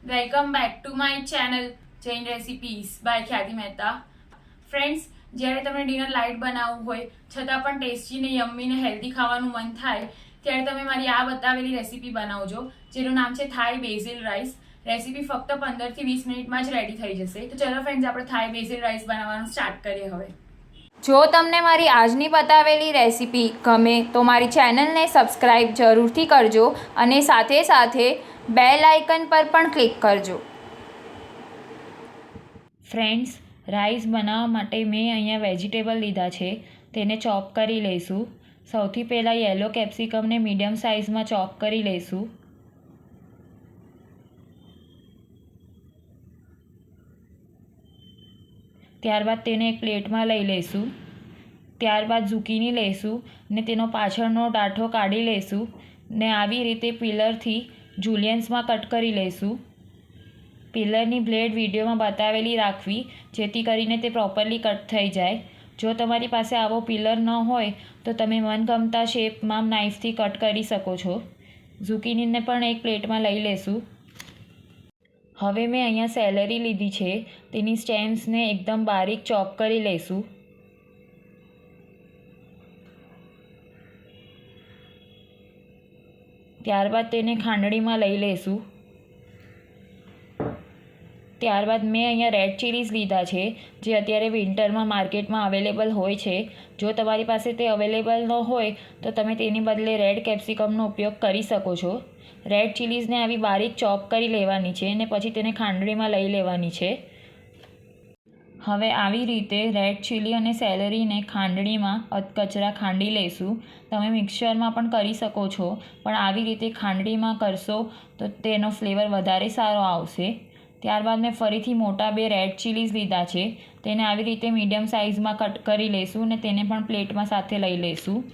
Welcome back to my channel Jain recipes by Khyati Mehta. Friends, જ્યારે તમને dinner light બનાવવું હોય છતાં પણ ટેસ્ટી ને યમ્મી ને હેલ્ધી ખાવાનું મન થાય ત્યારે તમે મારી આ બતાવેલી રેસીપી બનાવજો, જેનું નામ છે થાઈ બેઝિલ રાઈસ. રેસીપી ફક્ત 15 થી 20 મિનિટમાં જ રેડી થઈ જશે. તો ચલો ફ્રેન્ડ્સ, આપણે થાઈ બેઝિલ રાઈસ બનાવવાનું સ્ટાર્ટ કરીએ હવે. જો તમને મારી આજની બતાવેલી રેસીપી ગમે તો મારી ચેનલને સબસ્ક્રાઈબ જરૂરથી કરજો અને સાથે સાથે બેલ આઇકન પર પણ ક્લિક કરજો. ફ્રેન્ડ્સ, રાઈસ બનાવવા માટે મેં અહીંયા વેજીટેબલ લીધા છે, તેને ચોપ કરી લઈશું. સૌથી પહેલાં યલો કેપ્સિકમને મીડિયમ સાઇઝમાં ચોપ કરી લઈશું. ત્યારબાદ તેને એક પ્લેટમાં લઈ લઈશું. ત્યારબાદ ઝુકીની લઈશું ને તેનો પાછળનો ડાંઠો કાઢી લઈશું ને આવી રીતે પિલરથી જુલિયન્સમાં કટ કરી લઈશું. પિલરની બ્લેડ વિડીયોમાં બતાવેલી રાખવી, જેથી કરીને તે પ્રોપરલી કટ થઈ જાય. જો તમારી પાસે આવો પિલર ન હોય તો તમે મનગમતા શેપમાં નાઇફથી કટ કરી શકો છો. ઝુકીનીને પણ એક પ્લેટમાં લઈ લઈશું. હવે મેં અહીંયા સેલરી લીધી છે, તેની સ્ટેમ્સને એકદમ બારીક ચોપ કરી લઈશું. ત્યારબાદ તેને ખાંડણીમાં લઈ લઈશું. ત્યારબાદ મેં અહીંયા રેડ ચીલીઝ લીધા છે, જે અત્યારે વિન્ટરમાં માર્કેટમાં અવેલેબલ હોય છે. જો તમારી પાસે તે અવેલેબલ ન હોય તો તમે તેની બદલે રેડ કેપ્સિકમનો ઉપયોગ કરી શકો છો. રેડ ચીલીઝને આવી બારીક ચોપ કરી લેવાની છે અને પછી તેને ખાંડણીમાં લઈ લેવાની છે. હવે આવી રીતે રેડ ચીલી અને સેલરીને ખાંડણીમાં અધકચરા ખાંડી લઈશું. તમે મિક્સરમાં પણ કરી શકો છો, પણ આવી રીતે ખાંડણીમાં કરશો તો તેનો ફ્લેવર વધારે સારો આવશે. ત્યારબાદ મેં ફરીથી મોટા 2 રેડ ચીલીઝ લીધા છે, તેને આવી રીતે મીડિયમ સાઇઝમાં કટ કરી લઈશું અને તેને પણ પ્લેટમાં સાથે લઈ લઈશું.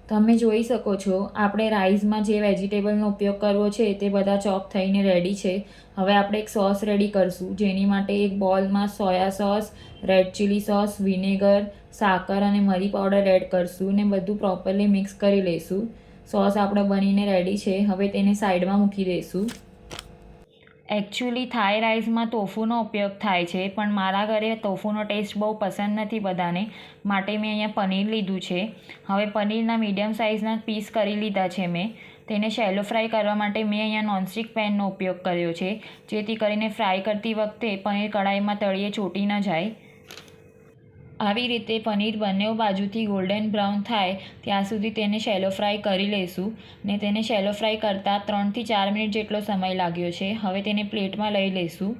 તમે જોઈ શકો છો આપણે રાઈસમાં જે વેજીટેબલનો ઉપયોગ કરવો છે તે બધા ચોપ થઈને રેડી છે. હવે આપણે એક સોસ રેડી કરીશું, જેની માટે એક બોલમાં soya sauce, red chilli sauce, vinegar, સાકર અને મરી પાવડર એડ કરીશું ને બધું પ્રોપરલી મિક્સ કરી લઈશું. સોસ આપણે બનીને રેડી છે. હવે તેને સાઈડમાં મૂકી દઈશું. એકચ્યુઅલી થાઈ રાઈસમાં તોફુનો ઉપયોગ થાય છે, પણ મારા ઘરે તોફુનો ટેસ્ટ બહુ પસંદ નથી બધાને, માટે મેં અહીંયા પનીર લીધું છે. હવે પનીરના મીડિયમ સાઇઝના પીસ કરી લીધા છે મેં. તેને શેલો ફ્રાય કરવા માટે મેં અહીંયા નોનસ્ટિક પેનનો ઉપયોગ કર્યો છે, જેથી કરીને ફ્રાય કરતી વખતે પનીર કઢાઈમાં તળિયે ચોંટી ન જાય. આવી રીતે પનીર બંને બાજુથી ગોલ્ડન બ્રાઉન થાય ત્યાં સુધી તેને શેલો ફ્રાય કરી લઈશું ને તેને શેલો ફ્રાય કરતાં 3 થી 4 મિનિટ જેટલો સમય લાગ્યો છે. હવે તેને પ્લેટમાં લઈ લઈશું.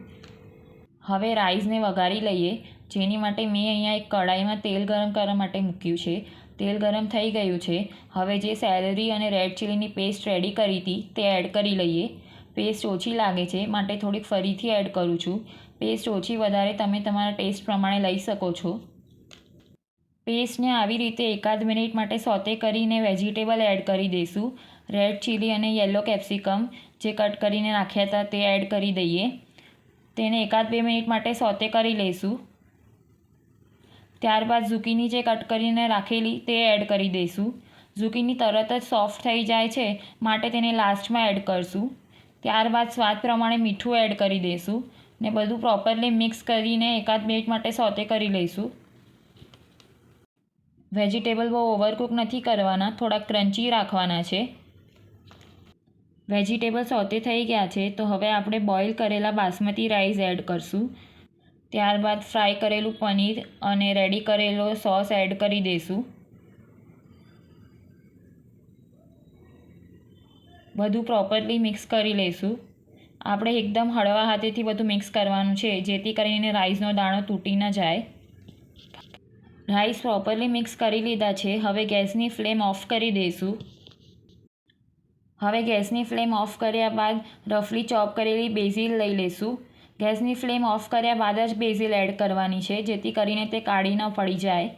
હવે રાઈસને વઘારી લઈએ, જેની માટે મેં અહીંયા એક કઢાઈમાં તેલ ગરમ કરવા માટે મૂક્યું છે. તેલ ગરમ થઈ ગયું છે. હવે જે સેલરી અને રેડ ચીલીની પેસ્ટ રેડી કરી હતી તે એડ કરી લઈએ. પેસ્ટ ઓછી લાગે છે માટે થોડીક ફરીથી એડ કરું છું. પેસ્ટ ઓછી વધારે તમે તમારા ટેસ્ટ પ્રમાણે લઈ શકો છો. પેસ્ટને આવી રીતે એકાદ મિનિટ માટે સોતે કરીને વેજીટેબલ એડ કરી દઈશું. રેડ ચીલી અને યલો કેપ્સિકમ જે કટ કરીને નાખ્યા હતા તે એડ કરી દઈએ. તેને એકાદ 2 મિનિટ માટે સોતે કરી લઈશું. ત્યારબાદ ઝુકીની જે કટ કરીને રાખેલી તે એડ કરી દઈશું. ઝુકીની તરત જ સોફ્ટ થઈ જાય છે માટે તેને લાસ્ટમાં એડ કરીશું. ત્યારબાદ સ્વાદ પ્રમાણે મીઠું એડ કરી દઈશું ને બધું પ્રોપરલી મિક્સ કરીને એકાદ મિનિટ માટે સોતે કરી લઈશું. વેજીટેબલ બહુ ઓવરકુક નથી કરવાના, થોડા ક્રન્ચી રાખવાના છે. વેજીટેબલ સોતે થઈ ગયા છે તો હવે આપણે બોઇલ કરેલા બાસમતી રાઈસ એડ કરીશું. ત્યારબાદ ફ્રાય કરેલું પનીર અને રેડી કરેલો સોસ એડ કરી દઈશું. બધું પ્રોપરલી મિક્સ કરી લઈશું. આપણે એકદમ હળવા હાથેથી બધું મિક્સ કરવાનું છે, જેથી કરીને રાઈસનો દાણો તૂટી ન જાય. રાઈસ પ્રોપરલી મિક્સ કરી લીધા છે. હવે ગેસની ફ્લેમ ઓફ કરી દઈશું. હવે ગેસની ફ્લેમ ઓફ કર્યા બાદ રફલી ચોપ કરેલી બેઝિલ લઈ લઈશું. ગેસની ફ્લેમ ઓફ કર્યા બાદ જ બેઝિલ એડ કરવાની છે, જેથી કરીને તે કાળી ન પડી જાય.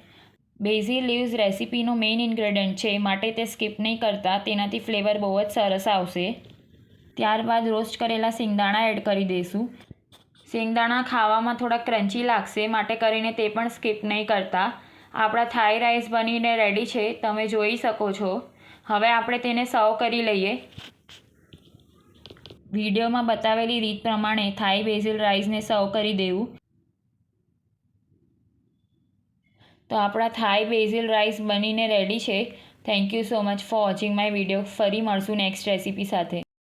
બેઝિલ લીવ્સ રેસીપીનો મેઇન ઇન્ગ્રેડિયન્ટ છે, માટે તે સ્કીપ નહીં કરતા, તેનાથી ફ્લેવર બહુ જ સરસ આવશે. ત્યારબાદ રોસ્ટ કરેલા સિંગદાણા એડ કરી દઈશું. સિંગદાણા ખાવામાં થોડા ક્રન્ચી લાગશે, માટે કરીને તે પણ સ્કીપ નહીં કરતા. આપણા થાઈ રાઈસ બનીને રેડી છે, તમે જોઈ શકો છો. હવે આપણે તેને સર્વ કરી લઈએ. વિડીયોમાં બતાવેલી રીત પ્રમાણે થાઈ બેઝિલ રાઈસને સર્વ કરી દેવું. તો આપણા થાઈ બેઝિલ રાઈસ બનીને રેડી છે. Thank you so much for watching my video. ફરી મળશું નેક્સ્ટ રેસીપી સાથે.